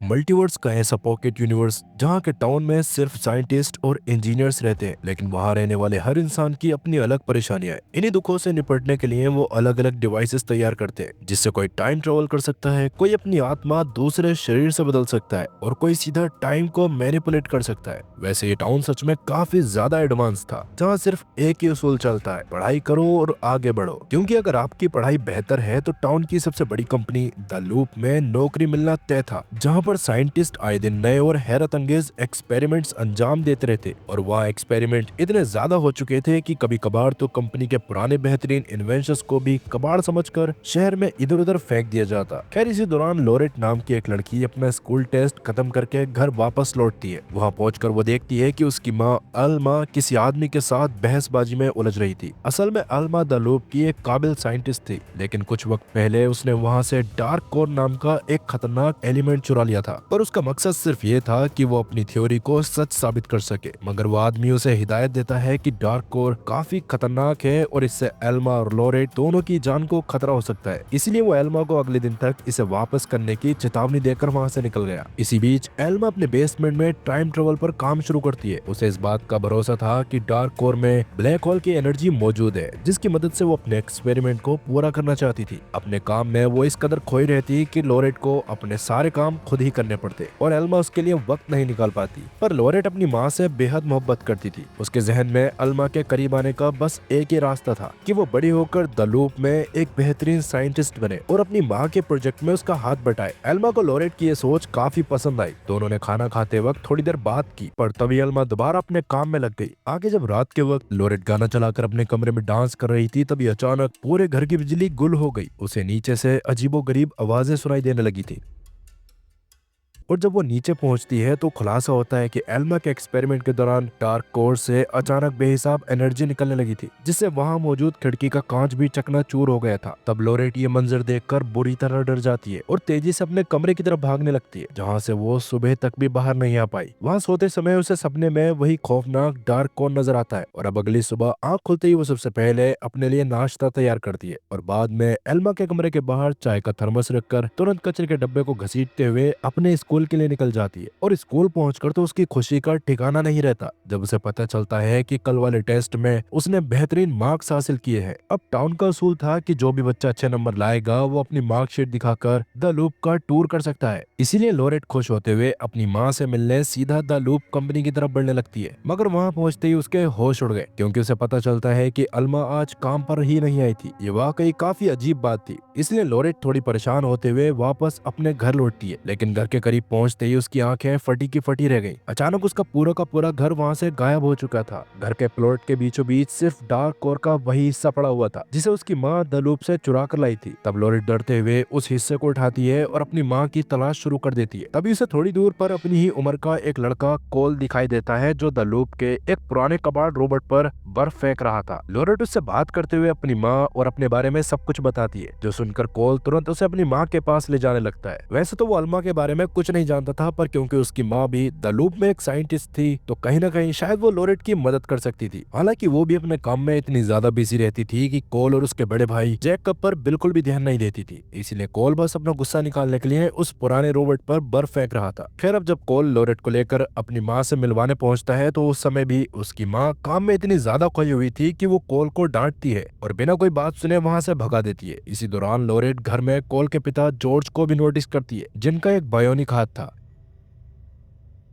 Multiverse का ऐसा pocket universe जहाँ के टाउन में सिर्फ साइंटिस्ट और इंजीनियर्स रहते हैं, लेकिन वहाँ रहने वाले हर इंसान की अपनी अलग परेशानियां हैं। इन्हीं दुखों से निपटने के लिए वो अलग अलग डिवाइसेस तैयार करते हैं, जिससे कोई टाइम ट्रेवल कर सकता है, कोई अपनी आत्मा दूसरे शरीर से बदल सकता है और कोई सीधा टाइम को मैनिपुलेट कर सकता है। वैसे ये टाउन सच में काफी ज्यादा एडवांस था, जहाँ सिर्फ एक ही उसूल चलता है, पढ़ाई करो और आगे बढ़ो। क्योंकि अगर आपकी पढ़ाई बेहतर है तो टाउन की सबसे बड़ी कंपनी द लूप में नौकरी मिलना तय था, जहाँ पर साइंटिस्ट आए दिन नए और हैरत अंगेज एक्सपेरिमेंट्स अंजाम देते रहते और वह एक्सपेरिमेंट इतने ज्यादा हो चुके थे कि कभी कभार तो कंपनी के पुराने बेहतरीन इन्वेंशंस को भी कबाड़ समझकर शहर में इधर उधर फेंक दिया जाता। खैर, इसी दौरान लोरेट नाम की एक लड़की अपना स्कूल टेस्ट खत्म करके घर वापस लौटती है। वहाँ पहुंचकर वो देखती है कि उसकी माँ अल्मा किसी आदमी के साथ बहसबाजी में उलझ रही थी। असल में अल्मा द लूप की एक काबिल साइंटिस्ट थी, लेकिन कुछ वक्त पहले उसने वहाँ से डार्क कोर नाम का एक खतरनाक एलिमेंट चुरा लिया था। पर उसका मकसद सिर्फ ये था कि वो अपनी थ्योरी को सच साबित कर सके। मगर वो आदमी उसे हिदायत देता है कि डार्क कोर काफी खतरनाक है और इससे एल्मा और लोरेट दोनों की जान को खतरा हो सकता है। इसलिए वो एल्मा को अगले दिन तक इसे वापस करने की चेतावनी देकर वहाँ से निकल गया। इसी बीच एल्मा अपने बेसमेंट में टाइम ट्रेवल पर काम शुरू करती है। उसे इस बात का भरोसा था कि डार्क कोर में ब्लैक होल की एनर्जी मौजूद है, जिसकी मदद से वो अपने एक्सपेरिमेंट को पूरा करना चाहती थी। अपने काम में वो इस कदर खोई रहती कि लोरेट को अपने सारे काम खुद ही करने पड़ते और एल्मा उसके लिए वक्त नहीं निकाल पाती। पर लोरेट अपनी माँ से बेहद मोहब्बत करती थी। उसके जहन में अल्मा के करीब आने का बस एक ही रास्ता था कि वो बड़ी होकर द लूप में एक बेहतरीन साइंटिस्ट बने और अपनी माँ के प्रोजेक्ट में उसका हाथ बटाए। एल्मा को लोरेट की ये सोच काफी पसंद आई। दोनों ने खाना खाते वक्त थोड़ी देर बात की, पर तभी एल्मा दोबारा अपने काम में लग गई। आगे जब रात के वक्त लोरेट गाना चलाकर अपने कमरे में डांस कर रही थी, तभी अचानक पूरे घर की बिजली गुल हो गई। उसे नीचे से अजीबोगरीब आवाजें सुनाई देने लगी थी और जब वो नीचे पहुंचती है तो खुलासा होता है कि एल्मा के एक्सपेरिमेंट के दौरान डार्क कोर से अचानक बेहिसाब एनर्जी निकलने लगी थी, जिससे वहां मौजूद खिड़की का कांच भी चकनाचूर हो गया था। तब लोरेट ये मंजर देखकर बुरी तरह डर जाती है और तेजी से अपने कमरे की तरफ भागने लगती है, जहां से वो सुबह तक भी बाहर नहीं आ पाई। वहां सोते समय उसे सपने में वही खौफनाक डार्क कोर नजर आता है और अब अगली सुबह आंख खुलते ही वो सबसे पहले अपने लिए नाश्ता तैयार करती है और बाद में एल्मा के कमरे के बाहर चाय का थर्मस रखकर तुरंत कचरे के डब्बे को घसीटते हुए अपने स्कूल के लिए निकल जाती है। और स्कूल पहुंचकर तो उसकी खुशी का ठिकाना नहीं रहता जब उसे पता चलता है कि कल वाले टेस्ट में उसने बेहतरीन मार्क्स हासिल किए हैं। अब टाउन का असूल था कि जो भी बच्चा अच्छे नंबर लाएगा वो अपनी मार्कशीट दिखाकर द लूप का टूर कर सकता है। इसीलिए लोरेट खुश होते हुए अपनी माँ से मिलने सीधा द लूप कंपनी की तरफ बढ़ने लगती है। मगर वहाँ पहुंचते ही उसके होश उड़ गए, क्योंकि उसे पता चलता है कि अल्मा आज काम पर ही नहीं आई थी। ये वाकई काफी अजीब बात थी। इसलिए लोरेट थोड़ी परेशान होते हुए वापस अपने घर लौटती है, लेकिन घर के करीब पहुंचते ही उसकी आंखें फटी की फटी रह गई। अचानक उसका पूरा का पूरा घर वहां से गायब हो चुका था। घर के प्लॉट के बीचों बीच सिर्फ डार्क कोर का वही हिस्सा पड़ा हुआ था, जिसे उसकी माँ द लूप से चुरा कर लाई थी। तब लोरेट डरते हुए उस हिस्से को उठाती है और अपनी माँ की तलाश शुरू कर देती है। तभी उसे थोड़ी दूर पर अपनी ही उम्र का एक लड़का कोल दिखाई देता है, जो द लूप के एक पुराने कबाड़ रोबोट पर बर्फ फेंक रहा था। लोरेट उससे बात करते हुए अपनी माँ और अपने बारे में सब कुछ बताती है, जो सुनकर कोल तुरंत उसे अपनी माँ के पास ले जाने लगता है। वैसे तो वो अल्मा के बारे में कुछ नहीं जानता था, पर क्योंकि उसकी माँ भी द लूप में एक साइंटिस्ट थी तो कहीं ना कहीं शायद वो लोरेट की मदद कर सकती थी। हालांकि वो भी अपने काम में इतनी ज्यादा बिजी रहती थी कि कोल और उसके बड़े भाई जैकब पर बिल्कुल भी ध्यान नहीं देती थी। इसलिए कोल बस अपना गुस्सा निकालने के लिए उस पुराने रोबोट पर बर्फ फेंक रहा था। खैर, अब जब कोल लोरेट को लेकर अपनी माँ से मिलवाने पहुंचता है तो उस समय भी उसकी माँ काम में इतनी ज्यादा खोई हुई थी कि वो कोल को डांटती है और बिना कोई बात सुने वहां से भगा देती है। इसी दौरान लोरेट घर में कोल के पिता जॉर्ज को भी नोटिस करती है, जिनका एक बायोनिक हाथ था,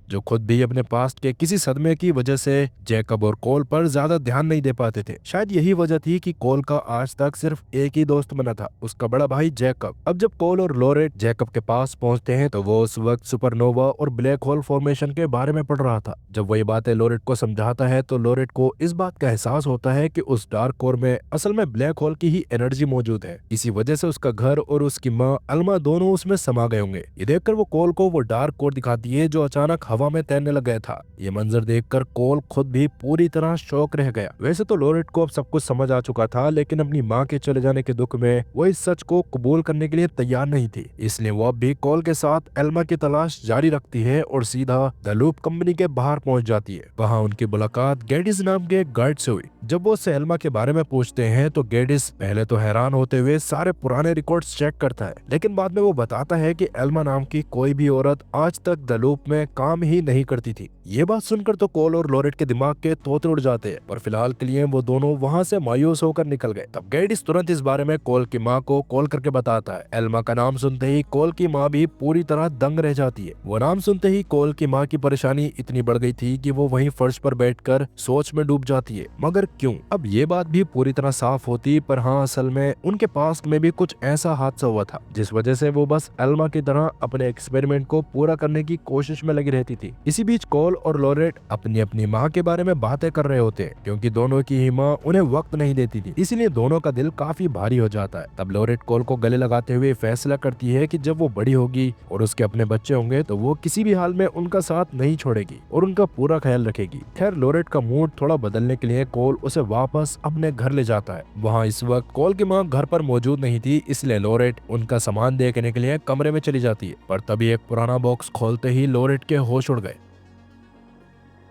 जो खुद भी अपने पास्ट के किसी सदमे की वजह से जैकब और कोल पर ज्यादा ध्यान नहीं दे पाते थे। शायद यही वजह थी कि कोल का आज तक सिर्फ एक ही दोस्त बना था, उसका बड़ा भाई जैकब। अब जब कोल और लोरेट जैकब के पास पहुंचते हैं तो वो उस वक्त सुपरनोवा और ब्लैक होल फॉर्मेशन के बारे में पढ़ रहा था। जब वही बातें लोरेट को समझाता है तो लोरेट को इस बात का एहसास होता है कि उस डार्क कोर में असल में ब्लैक होल की ही एनर्जी मौजूद है। इसी वजह से उसका घर और उसकी माँ अल्मा दोनों उसमें समा गए होंगे। ये देखकर वो कोल को वो डार्क कोर दिखाती है, जो अचानक हवा हवा में तैरने लग गया था। ये मंजर देखकर कोल खुद भी पूरी तरह शॉक रह गया। वैसे तो लोरेट को अब सब कुछ समझ आ चुका था, लेकिन अपनी माँ के चले जाने के दुख में वो इस सच को कबूल करने के लिए तैयार नहीं थी। इसलिए वो अब भी कोल के साथ एल्मा की तलाश जारी रखती है और सीधा द लूप कंपनी के बाहर पहुंच जाती है। वहाँ उनकी मुलाकात गेडिस नाम के एक गाइड से हुई। जब वो उससे एल्मा के बारे में पूछते हैं तो गेडिस पहले तो हैरान होते हुए सारे पुराने रिकॉर्ड्स चेक करता है, लेकिन बाद में वो बताता है कि एल्मा नाम की कोई भी औरत आज तक द लूप में काम ही नहीं करती थी। ये बात सुनकर तो कोल और लोरेट के दिमाग के तोते उड़ जाते हैं, पर फिलहाल के लिए वो दोनों वहाँ से मायूस होकर निकल गए। तब गेडिस तुरंत इस बारे में कोल की माँ को कॉल करके बताता है। एल्मा का नाम सुनते ही कोल की माँ भी पूरी तरह दंग रह जाती है। वो नाम सुनते ही कोल की माँ की परेशानी इतनी बढ़ गई थी कि वो वहीं फर्श पर बैठकर सोच में डूब जाती है। मगर क्यों? अब ये बात भी पूरी तरह साफ होती, पर हाँ, असल में उनके पास्ट में भी कुछ ऐसा हादसा हुआ था जिस वजह से वो बस एल्मा की तरह अपने एक्सपेरिमेंट को पूरा करने की कोशिश में लगी रहती थी। इसी बीच कोल और लोरेट अपनी अपनी माँ के बारे में बातें कर रहे होते हैं, क्योंकि दोनों की ही माँ उन्हें वक्त नहीं देती थी, इसीलिए दोनों का दिल काफी भारी हो जाता है। तब लोरेट कोल को गले लगाते हुए फैसला करती है कि जब वो बड़ी होगी और उसके अपने बच्चे होंगे तो वो किसी भी हाल में उनका साथ नहीं छोड़ेगी और उनका पूरा ख्याल रखेगी। खैर, लोरेट का मूड थोड़ा बदलने के लिए कोल उसे वापस अपने घर ले जाता है। वहाँ इस वक्त कोल की माँ घर पर मौजूद नहीं थी, इसलिए लोरेट उनका सामान देखने के लिए कमरे में चली जाती है, पर तभी एक पुराना बॉक्स खोलते ही लोरेट के होश उड़ गए।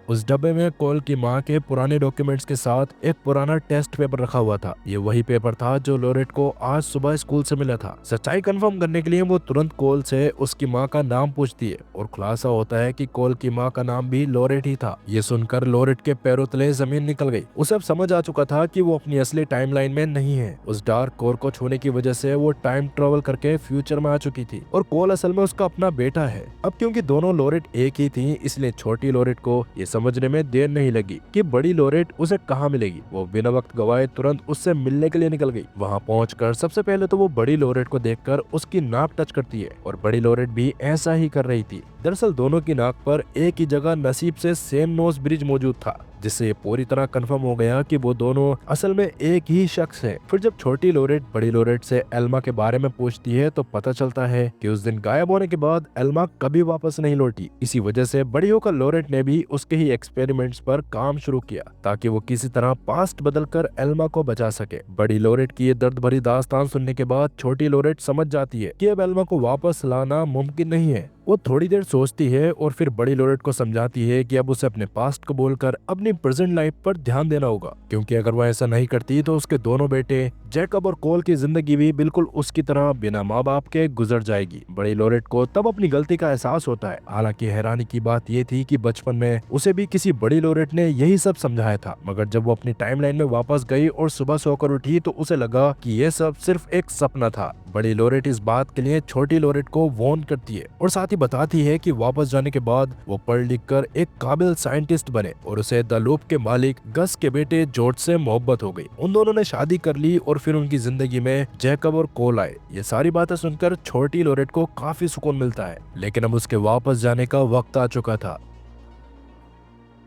उस डब्बे में कोल की माँ के पुराने डॉक्यूमेंट्स के साथ एक पुराना टेस्ट पेपर रखा हुआ था। ये वही पेपर था जो लोरेट को आज सुबह स्कूल से मिला था। सच्चाई कंफर्म करने के लिए वो तुरंत कोल से उसकी माँ का नाम पूछती है और खुलासा होता है कि कोल की माँ का नाम भी लोरेट ही था। ये सुनकर लोरेट के पैरों तले जमीन निकल गई। उसे अब समझ आ चुका था कि वो अपनी असली टाइमलाइन में नहीं है। उस डार्क कोर को छूने की वजह से वो टाइम ट्रेवल करके फ्यूचर में आ चुकी थी और कोल असल में उसका अपना बेटा है। अब क्योंकि दोनों लोरेट एक ही थी, इसलिए छोटी लोरेट को ये समझने में देर नहीं लगी कि बड़ी लोरेट उसे कहाँ मिलेगी। वो बिना वक्त गवाए तुरंत उससे मिलने के लिए निकल गई। वहाँ पहुंचकर सबसे पहले तो वो बड़ी लोरेट को देखकर उसकी नाक टच करती है और बड़ी लोरेट भी ऐसा ही कर रही थी। दरअसल दोनों की नाक पर एक ही जगह नसीब से सेम नोज ब्रिज मौजूद था, जिससे ये पूरी तरह कंफर्म हो गया कि वो दोनों असल में एक ही शख्स है। फिर जब छोटी लोरेट बड़ी लोरेट से एल्मा के बारे में पूछती है तो पता चलता है कि उस दिन गायब होने के बाद एल्मा कभी वापस नहीं लौटी। इसी वजह से बड़ी होकर लोरेट ने भी उसके ही एक्सपेरिमेंट्स पर काम शुरू किया ताकि वो किसी तरह पास्ट बदलकर एल्मा को बचा सके। बड़ी लोरेट की ये दर्द भरी दास्तान सुनने के बाद छोटी लोरेट समझ जाती है कि अब एल्मा को वापस लाना मुमकिन नहीं है। वो थोड़ी देर सोचती है और फिर बड़ी लोरेट को समझाती है कि अब उसे अपने पास्ट को बोलकर अपनी प्रेजेंट लाइफ पर ध्यान देना होगा, क्योंकि अगर वो ऐसा नहीं करती तो उसके दोनों बेटे जैकब और कोल की जिंदगी भी बिल्कुल उसकी तरह बिना माँ बाप के गुजर जाएगी। बड़ी लोरेट को तब अपनी गलती का एहसास होता है। हालांकि हैरानी की बात ये थी कि बचपन में उसे भी किसी बड़ी लोरेट ने यही सब समझाया था, मगर जब वो अपनी टाइमलाइन में वापस गई और सुबह सोकर उठी तो उसे लगा कि ये सब सिर्फ एक सपना था। बड़ी लोरेट इस बात के लिए छोटी लोरेट को वार्न करती है और साथ ही बताती है कि वापस जाने के बाद वो पढ़ लिख कर एक काबिल साइंटिस्ट बने और उसे द लूप के मालिक गस के बेटे जॉर्ज से मोहब्बत हो गई। उन दोनों ने शादी कर ली और फिर उनकी जिंदगी में जैकब और कोल आए। ये सारी बातें सुनकर छोटी लोरेट को काफी सुकून मिलता है, लेकिन अब उसके वापस जाने का वक्त आ चुका था।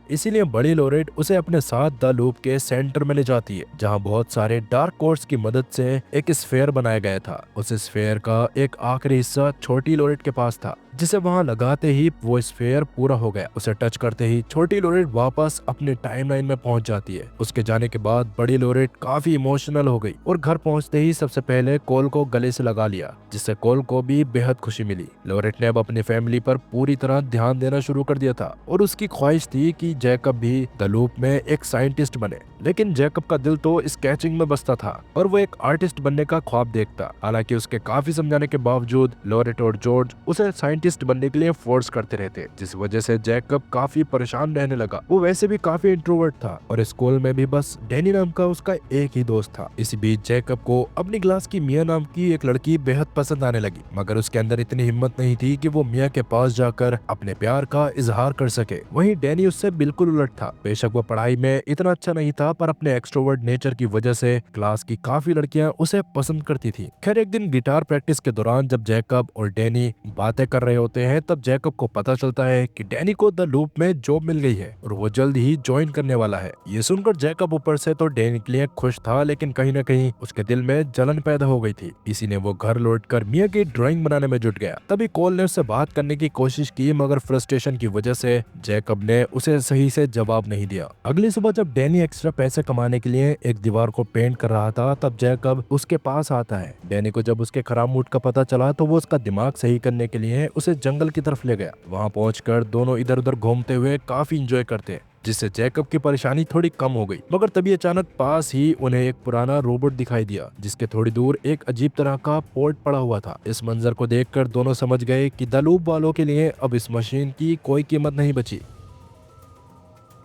इसीलिए बड़ी लोरेट उसे अपने साथ द लूप के सेंटर में ले जाती है, जहां बहुत सारे डार्क कोर्स की मदद से एक स्फेयर बनाया गया था। उस स्फेयर का एक आखिरी हिस्सा छोटी लोरेट के पास था, जिसे वहां लगाते ही वो स्फेयर पूरा हो गया। उसे टच करते ही छोटी लोरेट वापस अपने टाइमलाइन में पहुंच जाती है। उसके जाने के बाद बड़ी लोरेट काफी इमोशनल हो गई और घर पहुंचते ही सबसे पहले कोल को गले से लगा लिया, जिससे कोल को भी बेहद खुशी मिली। लोरेट ने अब अपनी फैमिली पर पूरी तरह ध्यान देना शुरू कर दिया था और उसकी ख्वाहिश थी कि जैकब भी द लूप में एक साइंटिस्ट बने, लेकिन जैकब का दिल तो स्केचिंग में बसता था और वो एक आर्टिस्ट बनने का ख्वाब देखता। हालांकि उसके काफी समझाने के बावजूद लोरेट और जॉर्ज उसे साइंटिस्ट बनने के लिए फोर्स करते रहते, जिस वजह से जैकब काफी परेशान रहने लगा। वो वैसे भी काफी इंट्रोवर्ट था और स्कूल में भी बस डैनी नाम का उसका एक ही दोस्त था। इसी बीच जैकब को अपनी क्लास की मिया नाम की एक लड़की बेहद पसंद आने लगी, मगर उसके अंदर इतनी हिम्मत नहीं थी कि वो मिया के पास जाकर अपने प्यार का इजहार कर सके। वहीं डैनी उससे बिल्कुल उलट था। बेशक वो पढ़ाई में इतना अच्छा नहीं था, पर अपने एक्सट्रोवर्ट नेचर की वजह से क्लास की काफी लड़कियां उसे पसंद करती थी। खैर, एक दिन गिटार प्रैक्टिस के दौरान जब जैकब और डैनी बातें कर रहे रहे होते हैं तब जैकब को पता चलता है कि डैनी को द लूप में जॉब मिल गई है और वो जल्द ही ज्वाइन करने वाला है। ये सुनकर जैकब ऊपर से तो डैनी के लिए खुश था, लेकिन कहीं न कहीं उसके दिल में जलन पैदा हो गई थी। इसीलिए वो घर लौटकर मिया की ड्राइंग बनाने में जुट गया। तभी कॉल ने उससे बात करने की कोशिश की, मगर फ्रस्ट्रेशन की वजह से जैकब ने उसे सही से जवाब नहीं दिया। अगली सुबह जब डैनी एक्स्ट्रा पैसे कमाने के लिए एक दीवार को पेंट कर रहा था तब जैकब उसके पास आता है। डैनी को जब उसके खराब मूड का पता चला तो वो उसका दिमाग सही करने के लिए उसे जंगल की तरफ ले गया। वहां पहुंचकर दोनों इधर उधर घूमते हुए काफी इंजॉय करते, जिससे जैकब की परेशानी थोड़ी कम हो गई। मगर तभी अचानक पास ही उन्हें एक पुराना रोबोट दिखाई दिया, जिसके थोड़ी दूर एक अजीब तरह का पोर्ट पड़ा हुआ था। इस मंजर को देखकर दोनों समझ गए कि द लूप वालों के लिए अब इस मशीन की कोई कीमत नहीं बची,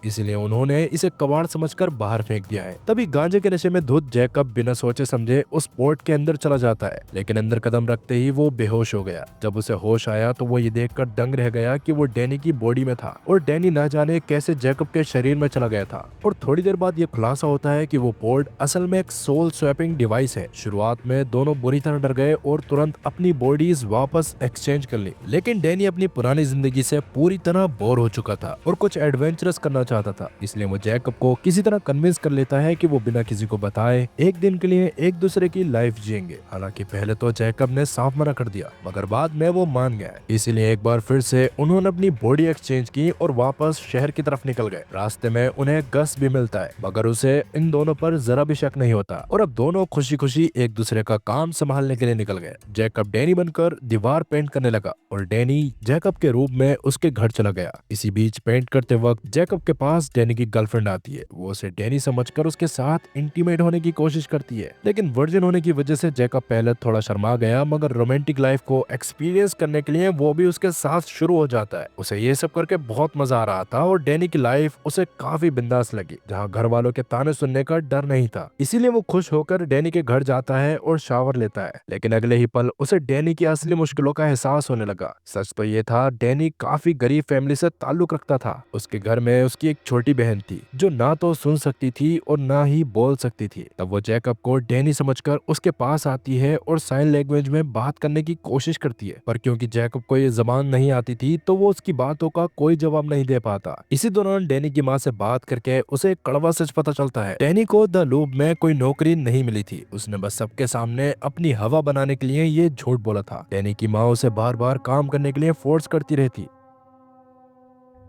इसलिए उन्होंने इसे कबाड़ समझकर बाहर फेंक दिया है। तभी गांजे के नशे में धुत जैकब बिना सोचे समझे उस पोर्ट के अंदर चला जाता है, लेकिन अंदर कदम रखते ही वो बेहोश हो गया। जब उसे होश आया तो वो ये देखकर दंग रह गया कि वो डैनी की बॉडी में था और डैनी ना जाने कैसे जैकब के शरीर में चला गया था। और थोड़ी देर बाद ये खुलासा होता है कि वो पोर्ट असल में एक सोल स्वैपिंग डिवाइस है। शुरुआत में दोनों बुरी तरह डर गए और तुरंत अपनी बॉडीज वापस एक्सचेंज कर ली, लेकिन डैनी अपनी पुरानी जिंदगी से पूरी तरह बोर हो चुका था और कुछ एडवेंचरस करना चाहता था। इसलिए वो जैकब को किसी तरह कन्विंस कर लेता है कि वो बिना किसी को बताए एक दिन के लिए एक दूसरे की लाइफ जिएंगे। हालांकि पहले तो जैकब ने साफ मना कर दिया, मगर बाद में वो मान गया। इसीलिए एक बार फिर से उन्होंने अपनी बॉडी एक्सचेंज की और वापस शहर की तरफ निकल गए। रास्ते में उन्हें गस भी मिलता है, मगर उसे इन दोनों पर जरा भी शक नहीं होता और अब दोनों खुशी खुशी एक दूसरे का काम संभालने के लिए निकल गए। जैकब डैनी बनकर दीवार पेंट करने लगा और डैनी जैकब के रूप में उसके घर चला गया। इसी बीच पेंट करते वक्त जैकब के पास डैनी की गर्लफ्रेंड आती है। वो उसे डैनी समझकर उसके साथ इंटीमेट होने की कोशिश करती है, लेकिन वर्जिन होने की वजह से जैकब पहले थोड़ा शर्मा गया, मगर रोमांटिक लाइफ को एक्सपीरियंस करने के लिए वो भी उसके साथ शुरू हो जाता है। उसे ये सब करके बहुत मजा आ रहा था और डैनी की लाइफ उसे काफी बिंदास लगी, जहाँ घर वालों के ताने सुनने का डर नहीं था। इसीलिए वो खुश होकर डैनी के घर जाता है और शावर लेता है, लेकिन अगले ही पल उसे डैनी की असली मुश्किलों का एहसास होने लगा। सच तो ये था, डैनी काफी गरीब फैमिली से ताल्लुक रखता था। उसके घर में उसकी एक छोटी बहन थी जो ना तो सुन सकती थी और ना ही बोल सकती थी। तब वो जैकब को डैनी समझकर उसके पास आती है और साइन लैंग्वेज में बात करने की कोशिश करती है, पर क्योंकि जैकब को ये जबान नहीं आती थी तो वो उसकी बातों का कोई जवाब नहीं दे पाता। इसी दौरान डैनी की माँ से बात करके उसे एक कड़वा सच पता चलता है। डैनी को द लूप में कोई नौकरी नहीं मिली थी, उसने बस सबके सामने अपनी हवा बनाने के लिए ये झूठ बोला था। डैनी की माँ उसे बार बार काम करने के लिए फोर्स करती रहती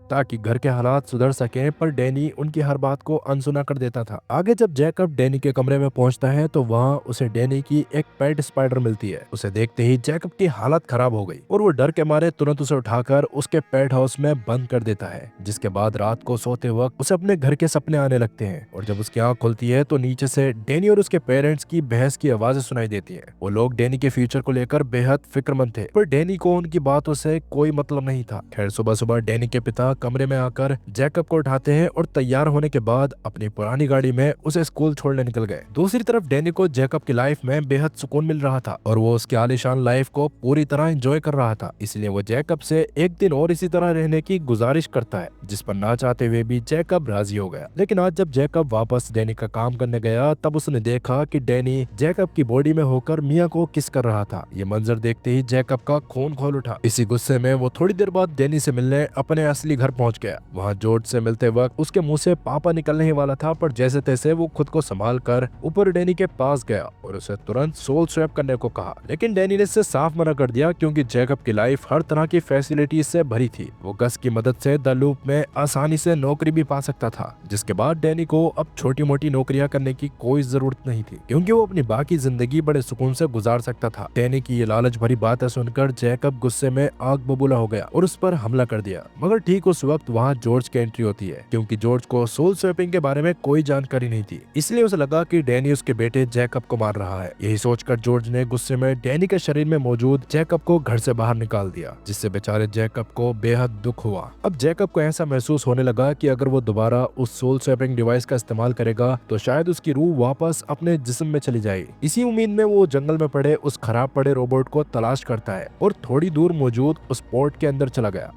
ताकि घर के हालात सुधर सके, पर डैनी उनकी हर बात को अनसुना कर देता था। आगे जब जैकब डैनी के कमरे में पहुंचता है तो वहां उसे डैनी की एक पेट स्पाइडर मिलती है। उसे देखते ही जैकब की हालत खराब हो गई और वो डर के मारे तुरंत उसे उठाकर उसके पेट हाउस में बंद कर देता है, जिसके बाद रात को सोते वक्त उसे अपने घर के सपने आने लगते हैं और जब उसकी आंख खुलती है तो नीचे से डैनी और उसके पेरेंट्स की बहस की आवाजें सुनाई देती है। वो लोग डैनी के फ्यूचर को लेकर बेहद फिक्रमंद थे, पर डैनी को उनकी बातों से कोई मतलब नहीं था। खैर सुबह सुबह डैनी के पिता कमरे में आकर जैकब को उठाते हैं और तैयार होने के बाद अपनी पुरानी गाड़ी में उसे स्कूल छोड़ने निकल गए। दूसरी तरफ डैनी को जैकब की लाइफ में बेहद सुकून मिल रहा था और वो उसकी आलीशान लाइफ को पूरी तरह एंजॉय कर रहा था। इसलिए वो जैकब से एक दिन और इसी तरह रहने की गुजारिश करता है, जिस पर ना चाहते हुए भी जैकब राजी हो गया। लेकिन आज जब जैकब वापस डैनी का काम करने गया तब उसने देखा कि डैनी जैकब की बॉडी में होकर मिया को किस कर रहा था। ये मंजर देखते ही जैकब का खून खोल उठा। इसी गुस्से में वो थोड़ी देर बाद डैनी से मिलने अपने असली घर पहुंच गया। वहाँ जॉर्ज से मिलते वक्त उसके मुंह से पापा निकलने ही वाला था, पर जैसे तैसे वो खुद को संभाल कर ऊपर डैनी के पास गया और उसे तुरंत सोल स्वैप करने को कहा। लेकिन डैनी ने इससे साफ मना कर दिया क्योंकि जैकब की लाइफ हर तरह की फैसिलिटीज से भरी थी। वो गस की मदद से द लूप में आसानी से नौकरी भी पा सकता था, जिसके बाद डैनी को अब छोटी मोटी नौकरियां करने की कोई जरूरत नहीं थी क्योंकि वो अपनी बाकी जिंदगी बड़े सुकून से गुजार सकता था। डैनी की ये लालच भरी बातें सुनकर जैकब गुस्से में आग बबूला हो गया और उस पर हमला कर दिया। मगर ठीक उस वक्त वहाँ जॉर्ज की एंट्री होती है क्योंकि जॉर्ज को सोल स्वैपिंग के बारे में कोई जानकारी नहीं थी, इसलिए उसे लगा कि डैनी उसके बेटे जैकब को मार रहा है। यही सोचकर जॉर्ज ने गुस्से में डैनी के शरीर में मौजूद जैकब को घर से बाहर निकाल दिया, जिससे बेचारे जैकब को बेहद दुख हुआ। अब जैकब को ऐसा महसूस होने लगा कि अगर वो दोबारा उस सोल स्वैपिंग डिवाइस का इस्तेमाल करेगा तो शायद उसकी रूह वापस अपने जिस्म में चली जाएगी। इसी उम्मीद में वो जंगल में पड़े उस खराब पड़े रोबोट को तलाश करता है और थोड़ी दूर मौजूद उस पोर्ट के अंदर चला गया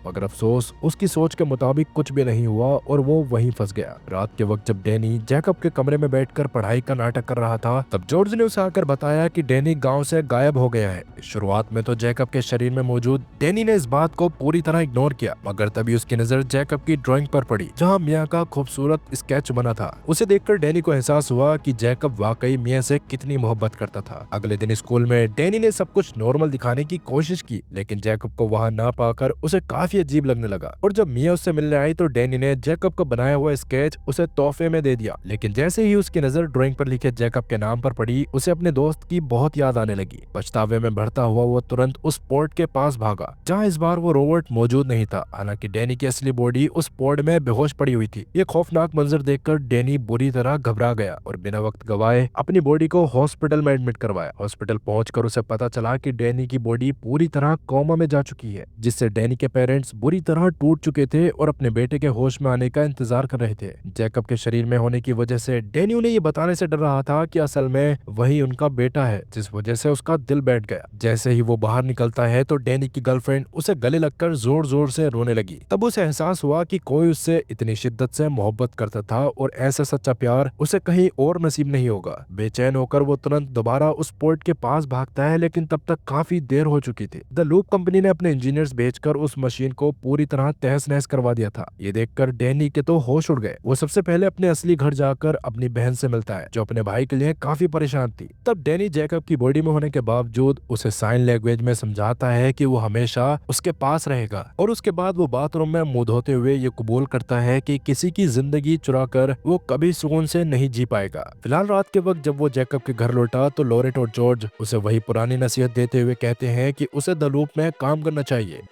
मगर अफसोस उसकी सोच के मुताबिक कुछ भी नहीं हुआ और वो वहीं फंस गया। रात के वक्त जब डैनी जैकब के कमरे में बैठकर पढ़ाई का नाटक कर रहा था, तब जॉर्ज ने उसे आकर बताया कि डैनी गांव से गायब हो गया है। शुरुआत में तो जैकब के शरीर में मौजूद डैनी ने इस बात को पूरी तरह इग्नोर किया, मगर तभी उसकी नजर जैकब की ड्राइंग पर पड़ी जहां मियां का खूबसूरत स्केच बना था। उसे देखकर डैनी को एहसास हुआ कि जैकब वाकई मियां से कितनी मोहब्बत करता था। अगले दिन स्कूल में डैनी ने सब कुछ नॉर्मल दिखाने की कोशिश की, लेकिन जैकब को वहां ना पाकर उसे काफी अजीब लगने लगा। और जब मियां उससे मिलने आई तो डैनी ने जैकब का बनाया हुआ स्केच उसे तोहफे में दे दिया, लेकिन जैसे ही उसकी नजर ड्राइंग पर लिखे जैकब के नाम पर पड़ी, उसे अपने दोस्त की बहुत याद आने लगी। पछतावे में भरता हुआ वो तुरंत उस पोर्ट के पास भागा जहाँ इस बार वो रोबोट मौजूद नहीं था। हालांकि डैनी की असली बॉडी उस पोर्ट में बेहोश पड़ी हुई थी। ये खौफनाक मंजर देखकर डैनी बुरी तरह घबरा गया और बिना वक्त गवाए अपनी बॉडी को हॉस्पिटल में एडमिट करवाया। हॉस्पिटल पहुंचकर उसे पता चला कि डैनी की बॉडी पूरी तरह कोमा में जा चुकी है, जिससे डैनी के पेरेंट्स बुरी तरह टूट चुके थे और अपने बेटे के होश में आने का इंतजार कर रहे थे। जैकब के शरीर में होने की वजह से डैनी उन्हें ये बताने से डर रहा था कि असल में वही उनका बेटा है, जिस वजह से उसका दिल बैठ गया। जैसे ही वो बाहर निकलता है तो डैनी की गर्लफ्रेंड उसे गले लगकर जोर जोर से रोने लगी। तब उसे एहसास हुआ कि कोई उससे इतनी शिद्दत से मोहब्बत करता था और ऐसा सच्चा प्यार उसे कहीं और नसीब नहीं होगा। बेचैन होकर वो तुरंत दोबारा उस पोर्ट के पास भागता है, लेकिन तब तक काफी देर हो चुकी थी। द लूप कंपनी ने अपने इंजीनियर्स भेजकर उस मशीन को पूरी तरह तहस नहस करवा दिया था। ये देखकर डैनी के तो होश उड़ गए। वो सबसे पहले अपने असली घर जाकर अपनी बहन से मिलता है, जो अपने भाई के लिए काफी परेशान थी। तब डैनी जैकब की बॉडी में होने के बावजूद उसे साइन लैंग्वेज में समझाता है कि वो हमेशा उसके पास रहेगा, और उसके बाद वो बाथरूम में मुंह धोते हुए ये कबूल करता है कि किसी की जिंदगी चुराकर वो कभी सुकून से नहीं जी पाएगा। फिलहाल रात के वक्त जब वो जैकब के घर लौटा तो लॉरेट और जॉर्ज उसे वही पुरानी नसीहत देते हुए कहते हैं कि उसे द लूप में काम करना चाहिए।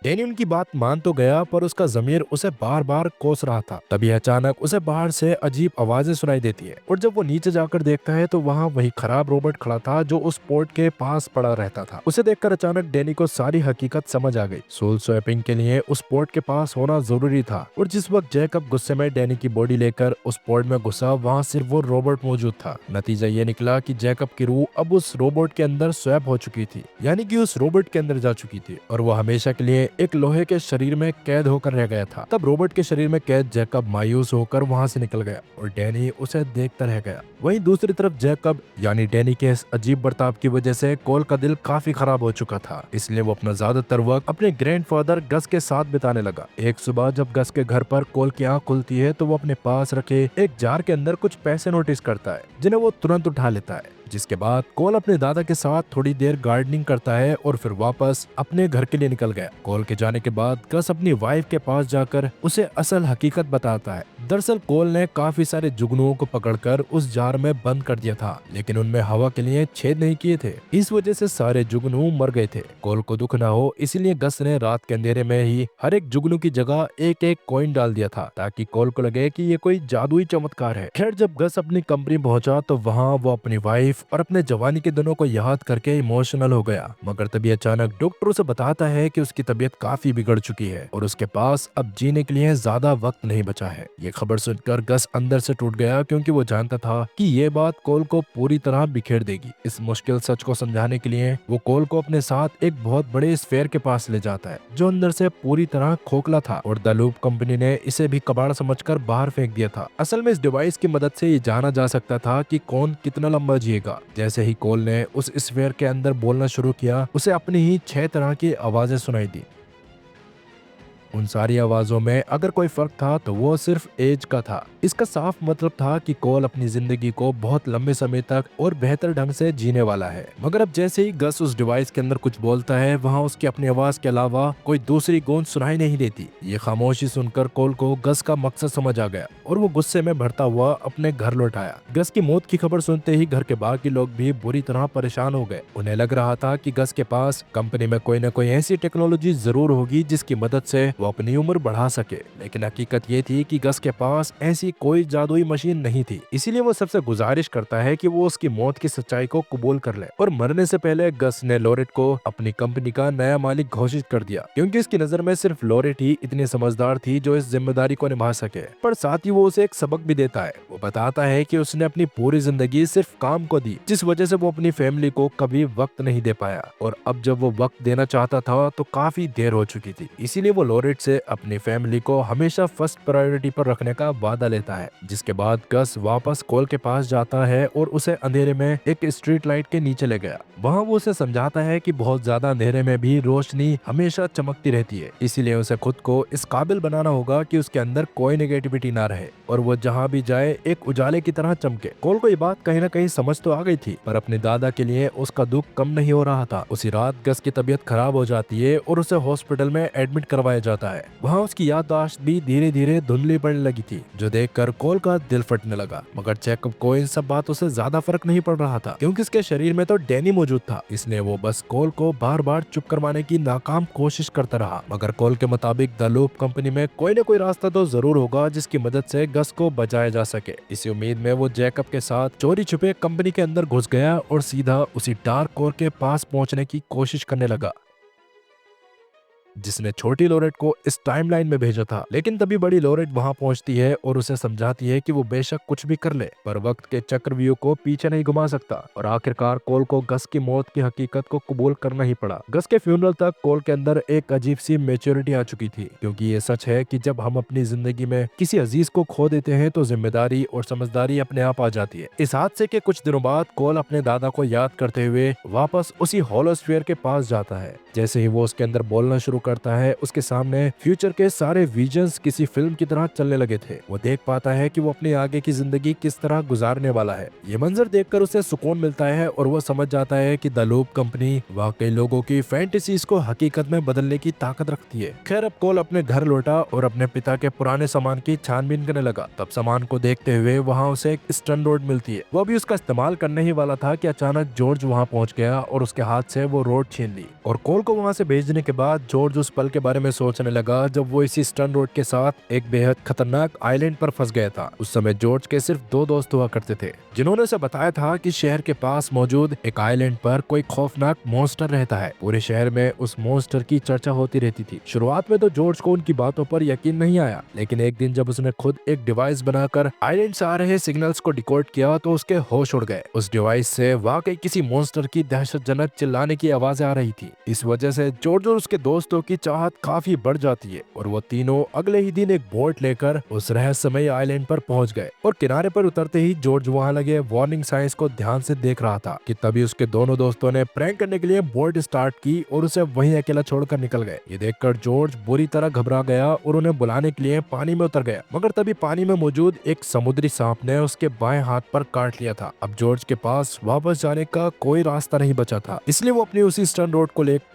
डैनी उनकी बात मान तो गया, पर उसका ज़मीर उसे बार बार कोस रहा था। तभी अचानक उसे बाहर से अजीब आवाजें सुनाई देती है, और जब वो नीचे जाकर देखता है तो वहाँ वही खराब रोबोट खड़ा था जो उस पोर्ट के पास पड़ा रहता था। उसे देखकर अचानक डैनी को सारी हकीकत समझ आ गई। सोल स्वैपिंग के लिए उस पोर्ट के पास होना जरूरी था, और जिस वक्त जैकब गुस्से में डैनी की बॉडी लेकर उस पोर्ट में घुसा, वहाँ सिर्फ वो रोबोट मौजूद था। नतीजा ये निकला कि जैकब की रूह अब उस रोबोट के अंदर स्वैप हो चुकी थी, यानी कि उस रोबोट के अंदर जा चुकी थी, और वो हमेशा के लिए एक लोहे के शरीर में कैद होकर रह गया था। तब रोबोट के शरीर में कैद जैकब मायूस होकर वहां से निकल गया और डैनी उसे देखता रह गया। वहीं दूसरी तरफ जैकब यानी डैनी के इस अजीब बर्ताव की वजह से कोल का दिल काफी खराब हो चुका था, इसलिए वो अपना ज्यादातर वक्त अपने ग्रैंडफादर गस के साथ बिताने लगा। एक सुबह जब गस के घर पर कोल की आंख खुलती है तो वो अपने पास रखे एक जार के अंदर कुछ पैसे नोटिस करता है, जिन्हें वो तुरंत उठा लेता है। जिसके बाद कोल अपने दादा के साथ थोड़ी देर गार्डनिंग करता है और फिर वापस अपने घर के लिए निकल गया। कोल के जाने के बाद गस अपनी वाइफ के पास जाकर उसे असल हकीकत बताता है। दरअसल कोल ने काफी सारे जुगनुओं को पकड़कर उस जार में बंद कर दिया था, लेकिन उनमें हवा के लिए छेद नहीं किए थे। इस वजह से सारे जुगनू मर गए थे। कोल को दुख न हो इसलिए गस ने रात के अंधेरे में ही हर एक जुगनू की जगह एक एक कॉइन डाल दिया था, ताकि कोल को लगे कि ये कोई जादुई चमत्कार है। खैर जब गस अपनी कंपनी पहुंचा तो वहाँ वो अपनी वाइफ और अपने जवानी के दिनों को याद करके इमोशनल हो गया, मगर तभी अचानक डॉक्टर उसे बताता है कि उसकी तबीयत काफी बिगड़ चुकी है और उसके पास अब जीने के लिए ज्यादा वक्त नहीं बचा है। ये खबर सुनकर गस अंदर से टूट गया, क्योंकि वो जानता था कि ये बात कोल को पूरी तरह बिखेर देगी। इस मुश्किल सच को समझाने के लिए वो कोल को अपने साथ एक बहुत बड़े स्फेयर के पास ले जाता है, जो अंदर से पूरी तरह खोखला था, और द लूप कंपनी ने इसे भी कबाड़ समझकर बाहर फेंक दिया था। असल में इस डिवाइस की मदद से ये जाना जा सकता था कि कौन कितना लंबा जिएगा। जैसे ही कोल ने उस स्फीयर के अंदर बोलना शुरू किया, उसे अपनी ही 6 तरह की आवाजें सुनाई दी। उन सारी आवाजों में अगर कोई फर्क था तो वो सिर्फ एज का था। इसका साफ मतलब था कि कोल अपनी जिंदगी को बहुत लंबे समय तक और बेहतर ढंग से जीने वाला है। मगर अब जैसे ही गस उस डिवाइस के अंदर कुछ बोलता है, वहाँ उसकी अपनी आवाज के अलावा कोई दूसरी गूंज सुनाई नहीं देती। ये खामोशी सुनकर कोल को गस का मकसद समझ आ गया और वो गुस्से में भरता हुआ अपने घर लौट आया। गस की मौत की खबर सुनते ही घर के बाकी लोग भी बुरी तरह परेशान हो गए। उन्हें लग रहा था कि गस के पास कंपनी में कोई न कोई ऐसी टेक्नोलॉजी जरूर होगी जिसकी मदद से वो अपनी उम्र बढ़ा सके। लेकिन हकीकत ये थी कि गस के पास ऐसी कोई जादुई मशीन नहीं थी। इसीलिए वो सबसे गुजारिश करता है कि वो उसकी मौत की सच्चाई को कबूल कर ले। और मरने से पहले गस ने लोरेट को अपनी कंपनी का नया मालिक घोषित कर दिया, क्योंकि उसकी नजर में सिर्फ लोरेट ही इतनी समझदार थी जो इस जिम्मेदारी को निभा सके। पर साथ ही वो उसे एक सबक भी देता है। वो बताता है कि उसने अपनी पूरी जिंदगी सिर्फ काम को दी, जिस वजह से वो अपनी फैमिली को कभी वक्त नहीं दे पाया। और अब जब वो वक्त देना चाहता था तो काफी देर हो चुकी थी। इसीलिए वो लोरेट से अपनी फैमिली को हमेशा फर्स्ट प्रायोरिटी पर रखने का वादा लेता है। जिसके बाद गस वापस कोल के पास जाता है और उसे अंधेरे में एक स्ट्रीट लाइट के नीचे ले गया। वहाँ वो उसे समझाता है कि बहुत ज्यादा अंधेरे में भी रोशनी हमेशा चमकती रहती है। इसीलिए उसे खुद को इस काबिल बनाना होगा कि उसके अंदर कोई नेगेटिविटी ना रहे और वो जहाँ भी जाए एक उजाले की तरह चमके। कोल को ये बात कहीं ना कहीं समझ तो आ गई थी, पर अपने दादा के लिए उसका दुख कम नहीं हो रहा था। उसी रात गस की तबीयत खराब हो जाती है और उसे हॉस्पिटल में एडमिट करवाया जाता है। वहाँ उसकी याददाश्त भी धीरे धीरे धुंधली पड़ने लगी थी, जो देखकर कोल का दिल फटने लगा। मगर जैकब को इन सब बातों से ज्यादा फर्क नहीं पड़ रहा था, क्योंकि उसके शरीर में तो डैनी मौजूद था। इसलिए वो बस कोल को बार बार चुप करवाने की नाकाम कोशिश करता रहा। मगर कोल के मुताबिक द लूप कंपनी में कोई न कोई रास्ता तो जरूर होगा जिसकी मदद से गस को बचाया जा सके। इसी उम्मीद में वो जैकब के साथ चोरी छुपे कंपनी के अंदर घुस गया और सीधा उसी डार्क कोर के पास पहुंचने की कोशिश करने लगा, जिसने छोटी लोरेट को इस टाइमलाइन में भेजा था। लेकिन तभी बड़ी लोरेट वहां पहुंचती है और उसे समझाती है कि वो बेशक कुछ भी कर ले, पर वक्त के चक्रव्यूह को पीछे नहीं घुमा सकता। और आखिरकार कोल को गस की मौत की हकीकत को कबूल करना ही पड़ा। गस के फ्यूनरल तक कोल के अंदर एक अजीब सी मेच्योरिटी आ चुकी थी, क्योंकि ये सच है कि जब हम अपनी जिंदगी में किसी अजीज को खो देते हैं तो जिम्मेदारी और समझदारी अपने आप आ जाती है। इस हादसे के कुछ दिनों बाद कोल अपने दादा को याद करते हुए वापस उसी होलोस्फीयर के पास जाता है। जैसे ही वो उसके अंदर बोलना शुरू करता है, उसके सामने फ्यूचर के सारे विजन्स किसी फिल्म की तरह चलने लगे थे। वो देख पाता है कि वो अपने आगे की जिंदगी किस तरह गुजारने वाला है। ये मंजर देखकर उसे सुकून मिलता है और वो समझ जाता है कि द लूप कंपनी वाकई लोगों की फैंटेसीज को हकीकत में बदलने की ताकत रखती है। खैर, अब कोल अपने घर लौटा और अपने पिता के पुराने सामान की छानबीन करने लगा। तब सामान को देखते हुए वहाँ उसे एक स्टन रोड मिलती है। वो भी उसका इस्तेमाल करने ही वाला था कि अचानक जॉर्ज वहाँ पहुँच गया और उसके हाथ से वो रोड छीन ली। और कोल को वहाँ से भेजने के बाद जॉर्ज उस पल के बारे में सोचने लगा जब वो इसी स्टन रोड के साथ एक बेहद खतरनाक आइलैंड पर फंस गया था। उस समय जॉर्ज के सिर्फ दो दोस्त हुआ करते थे, जिन्होंने उसे बताया था कि शहर के पास मौजूद एक आइलैंड पर कोई खौफनाक मॉन्स्टर रहता है। पूरे शहर में उस मॉन्स्टर की चर्चा होती रहती थी। शुरुआत में तो जॉर्ज को उनकी बातों पर यकीन नहीं आया, लेकिन एक दिन जब उसने खुद एक डिवाइस बनाकर आइलैंड से आ रहे सिग्नल्स को डिकोड किया तो उसके होश उड़ गए। उस डिवाइस से वाकई किसी मॉन्स्टर की दहशतजनक चिल्लाने की आवाजें आ रही थी। इस वजह से जॉर्ज और उसके दोस्तों की चाहत काफी बढ़ जाती है और वो तीनों अगले ही दिन एक बोट लेकर उस रहस्यमय आइलैंड पर पहुंच गए। और किनारे पर उतरते ही जॉर्ज वहां लगे वार्निंग साइंस को ध्यान से देख रहा था कि तभी उसके दोनों दोस्तों ने प्रैंक करने के लिए बोट स्टार्ट की और उसे वहीं अकेला छोड़कर निकल गए। ये देखकर जॉर्ज बुरी तरह घबरा गया और उन्हें बुलाने के लिए पानी में उतर गया। मगर तभी पानी में मौजूद एक समुद्री सांप ने उसके बाएं हाथ पर काट लिया था। अब जॉर्ज के पास वापस जाने का कोई रास्ता नहीं बचा था, इसलिए वो अपनी उसी स्टन रोड को लेकर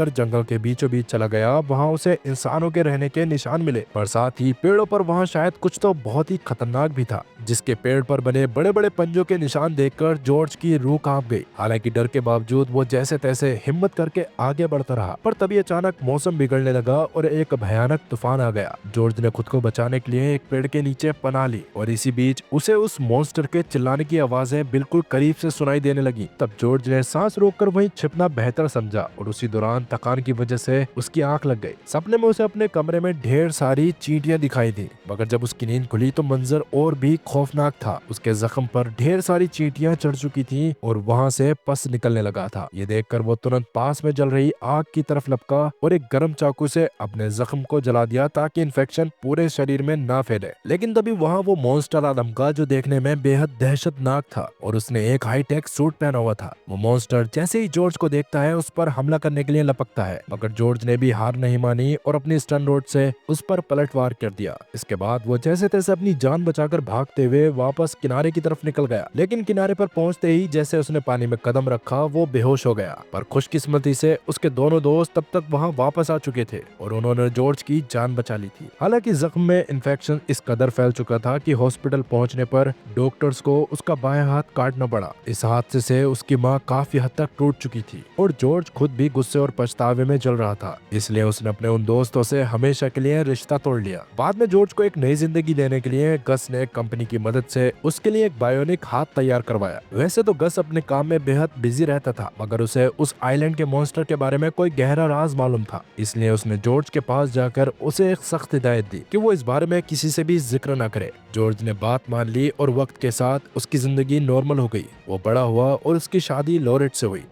जंगल के बीचों बीच चला गया। वहाँ उसे इंसानों के रहने के निशान मिले, पर साथ ही पेड़ों पर वहाँ शायद कुछ तो बहुत ही खतरनाक भी था, जिसके पेड़ पर बने बड़े बड़े पंजों के निशान देखकर जॉर्ज की रूह कांप गई। हालांकि डर के बावजूद वो जैसे तैसे हिम्मत करके आगे बढ़ता रहा, पर तभी अचानक मौसम बिगड़ने लगा और एक भयानक तूफान आ गया। जॉर्ज ने खुद को बचाने के लिए एक पेड़ के नीचे पनाह ली और इसी बीच उसे उस मॉन्स्टर के चिल्लाने की आवाजें बिल्कुल करीब से सुनाई देने लगी। तब जॉर्ज ने सांस रोककर वहीं छिपना बेहतर समझा और उसी दौरान थकान की वजह से उसकी आंख लग गई। सपने में उसे अपने कमरे में ढेर सारी चींटियां दिखाई दी, मगर जब उसकी नींद खुली तो मंजर और भी खौफनाक था। उसके जख्म पर ढेर सारी चींटियां चढ़ चुकी थी और वहां से पस निकलने लगा था। ये देखकर वो तुरंत पास में जल रही आग की तरफ लपका और एक गर्म चाकू से अपने जख्म को जला दिया ताकि इन्फेक्शन पूरे शरीर में ना फैले। लेकिन तभी वहाँ वो मॉन्स्टर आदम का, जो देखने में बेहद दहशतनाक था और उसने एक हाईटेक सूट पहना हुआ था। वो मॉन्स्टर जैसे ही जॉर्ज को देखता है उस पर हमला करने के लिए लपकता है, मगर जॉर्ज ने भी हार नहीं मानी और अपनी स्टन रोड से उस पर पलटवार कर दिया। इसके बाद वो जैसे तैसे अपनी जान बचाकर भागते हुए वापस किनारे की तरफ निकल गया। लेकिन किनारे पर पहुंचते ही जैसे उसने पानी में कदम रखा वो बेहोश हो गया। पर खुशकिस्मती से उसके दोनों दोस्त तब तक वहां वापस आ चुके थे और उन्होंने जॉर्ज की जान बचा ली थी। हालांकि जख्म में इन्फेक्शन इस कदर फैल चुका था कि हॉस्पिटल पहुंचने पर डॉक्टर्स को उसका बाएं हाथ काटना पड़ा। इस हादसे से उसकी माँ काफी हद तक टूट चुकी थी और जॉर्ज खुद भी गुस्से और पछतावे में जल रहा था, इसलिए उसने अपने उन दोस्तों से हमेशा के लिए रिश्ता तोड़ लिया। बाद में जॉर्ज को एक नई जिंदगी देने के लिए गस ने कंपनी की मदद से उसके लिए एक बायोनिक हाथ तैयार करवाया। वैसे तो गस अपने काम में बेहद बिजी रहता था, मगर उसे उस आइलैंड के मॉन्स्टर के बारे में कोई गहरा राज मालूम था, इसलिए उसने जॉर्ज के पास जाकर उसे एक सख्त हिदायत दी कि वो इस बारे में किसी से भी जिक्र न करे। जॉर्ज ने बात मान ली और वक्त के साथ उसकी जिंदगी नॉर्मल हो गई। वो बड़ा हुआ और उसकी शादी लॉरेट से हुई।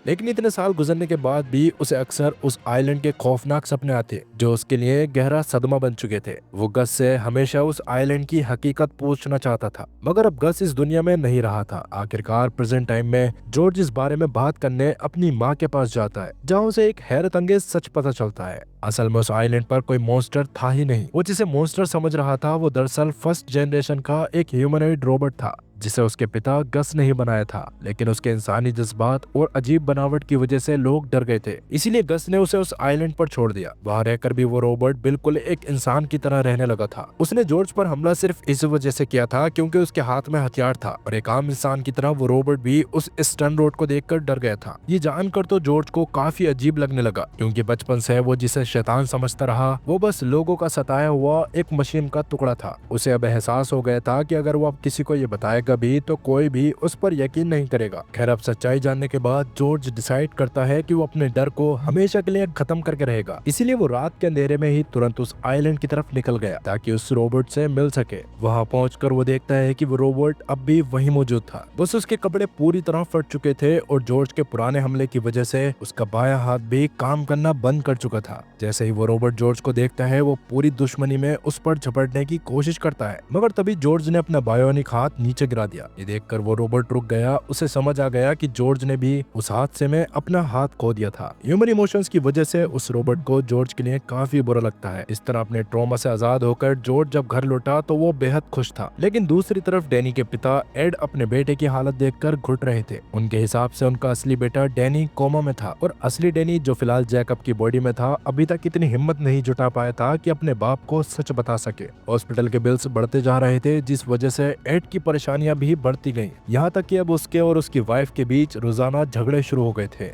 लेकिन इतने साल गुजरने के बाद भी उसे अक्सर उस आइलैंड के खौफनाक सपने आते जो उसके लिए गहरा सदमा बन चुके थे। वो गस से हमेशा उस आइलैंड की हकीकत पूछना चाहता था, मगर अब गस इस दुनिया में नहीं रहा था। आखिरकार प्रेजेंट टाइम में जॉर्ज इस बारे में बात करने अपनी माँ के पास जाता है, जहाँ उसे एक हैरत अंगेज सच पता चलता है। असल में उस आइलैंड पर कोई मॉन्स्टर था ही नहीं। वो जिसे मॉन्स्टर समझ रहा था वो दरअसल फर्स्ट जनरेशन का एक ह्यूमनॉइड रोबोट था, जिसे उसके पिता गस ने ही बनाया था। लेकिन उसके इंसानी जज्बात और अजीब बनावट की वजह से लोग डर गए थे, इसीलिए गस ने उसे उस आइलैंड पर छोड़ दिया। वहां रहकर भी वो रोबोट बिल्कुल एक इंसान की तरह रहने लगा था। उसने जॉर्ज पर हमला सिर्फ इस वजह से किया था क्योंकि उसके हाथ में हथियार था, और एक आम इंसान की तरह वो रोबोट भी उस स्टन रोड को देखकर डर गया था। ये जानकर तो जॉर्ज को काफी अजीब लगने लगा, क्योंकि बचपन से वो जिसे शैतान समझता रहा वो बस लोगों का सताया हुआ एक मशीन का टुकड़ा था। उसे अब एहसास हो गया था कि अगर वो अब किसी को ये बताएगा भी तो कोई भी उस पर यकीन नहीं करेगा। खैर, अब सच्चाई जानने के बाद जॉर्ज डिसाइड करता है कि वो अपने डर को हमेशा के लिए खत्म करके रहेगा। इसीलिए वो रात के अंधेरे में ही तुरंत उस आइलैंड की तरफ निकल गया ताकि उस रोबोट से मिल सके। वहां पहुंचकर वो देखता है कि वो रोबोट अब भी वहीं मौजूद था, बस उसके कपड़े पूरी तरह फट चुके थे और जॉर्ज के पुराने हमले की वजह से उसका बायां हाथ भी काम करना बंद कर चुका था। जैसे ही वो रोबोट जॉर्ज को देखता है वो पूरी दुश्मनी में उस पर झपटने की कोशिश करता है, मगर तभी जॉर्ज ने अपना बायोनिक हाथ नीचे गिरा दिया। ये देखकर वो रोबोट रुक गया। उसे समझ आ गया कि जॉर्ज ने भी उस हादसे में अपना हाथ खो दिया था। ह्यूमन इमोशंस की वजह से उस रोबोट को जॉर्ज के लिए काफी बुरा लगता है। इस तरह अपने ट्रॉमा से आजाद होकर जॉर्ज जब घर लौटा तो वो बेहद खुश था। लेकिन दूसरी तरफ डैनी के पिता एड अपने बेटे की हालत देखकर घुट रहे थे। उनके हिसाब से उनका असली बेटा डैनी कोमा में था, और असली डैनी जो फिलहाल जैकब की बॉडी में था अभी तक इतनी हिम्मत नहीं जुटा पाया था कि अपने बाप को सच बता सके। हॉस्पिटल के बिल्स बढ़ते जा रहे थे, जिस वजह से एड की परेशानियां भी बढ़ती गईं। यहाँ तक कि अब उसके और उसकी वाइफ के बीच रोजाना झगड़े शुरू हो गए थे।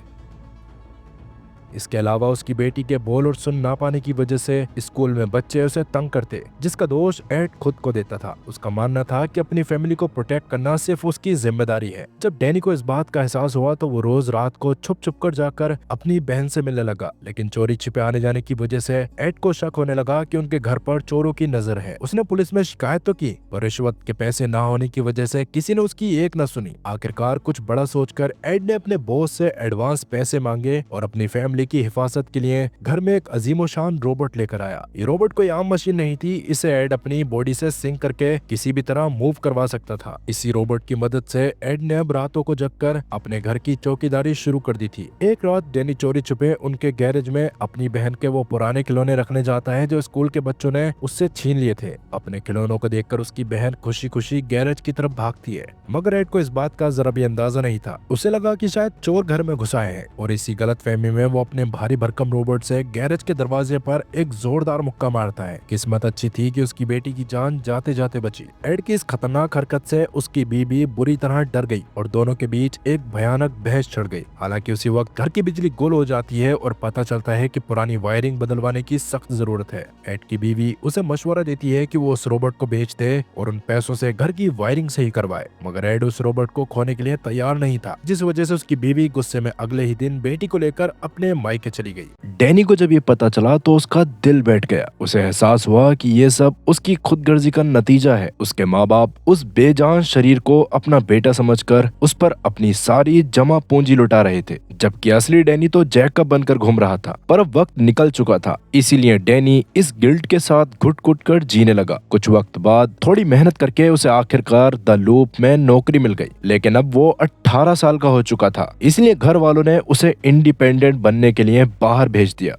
इसके अलावा उसकी बेटी के बोल और सुन ना पाने की वजह से स्कूल में बच्चे उसे तंग करते, जिसका दोष एड खुद को देता था। उसका मानना था कि अपनी फैमिली को प्रोटेक्ट करना सिर्फ उसकी जिम्मेदारी है। जब डैनी को इस बात का एहसास हुआ तो वो रोज रात को छुप छुप कर जाकर अपनी बहन से मिलने लगा, लेकिन चोरी छिपे आने जाने की वजह से एड को शक होने लगा कि उनके घर पर चोरों की नजर है। उसने पुलिस में शिकायत तो की, पर रिश्वत के पैसे ना होने की वजह से किसी ने उसकी एक न सुनी। आखिरकार कुछ बड़ा सोचकर एड ने अपने बॉस से एडवांस पैसे मांगे और अपनी फैमिली की हिफाजत के लिए घर में एक अजीमोशान रोबोट लेकर आया। ये रोबोट कोई आम मशीन नहीं थी, इसे एड अपनी बॉडी से सिंक करके किसी भी तरह मूव करवा सकता था। इसी रोबोट की मदद से एड ने अब रातों को जगकर अपने घर की चौकीदारी शुरू कर दी थी। एक रात डैनी चोरी छुपे उनके गैरेज में अपनी बहन के वो पुराने खिलौने रखने जाता है जो स्कूल के बच्चों ने उससे छीन लिए थे। अपने खिलौनों को देखकर उसकी बहन खुशी खुशी गैरेज की तरफ भागती है, मगर एड को इस बात का जरा भी अंदाजा नहीं था। उसे लगा कि शायद चोर घर में घुस आए हैं, और इसी गलतफहमी में वो अपने भारी भरकम रोबोट से गैरेज के दरवाजे पर एक जोरदार मुक्का मारता है। किस्मत अच्छी थी कि उसकी बेटी की जान जाते जाते बची। एड की इस खतरनाक हरकत से उसकी बीवी बुरी तरह डर गई और दोनों के बीच एक भयानक बहस छिड़ गई। हालांकि उसी वक्त घर की बिजली गुल हो जाती है और पता चलता है कि पुरानी वायरिंग बदलवाने की सख्त जरूरत है। एड की बीवी उसे मशवरा देती है कि वो उस रोबोट को बेच दे और उन पैसों से घर की वायरिंग सही करवाए, मगर एड उस रोबोट को खोने के लिए तैयार नहीं था, जिस वजह से उसकी बीवी गुस्से में अगले ही दिन बेटी को लेकर अपने मायके चली गई। डैनी को जब ये पता चला तो उसका दिल बैठ गया। उसे एहसास हुआ कि ये सब उसकी खुदगर्जी का नतीजा है। उसके माँ बाप उस बेजान शरीर को अपना बेटा समझकर उस पर अपनी सारी जमा पूंजी लुटा रहे थे, जबकि असली डैनी तो जैकब बनकर घूम रहा था। पर अब वक्त निकल चुका था, इसीलिए डैनी इस गिल्ट के साथ घुट घुट कर जीने लगा। कुछ वक्त बाद थोड़ी मेहनत करके उसे आखिरकार द लूप में नौकरी मिल गई, लेकिन अब वो 18 साल का हो चुका था, इसलिए घर वालों ने उसे इंडिपेंडेंट बनने के लिए बाहर भेज दिया।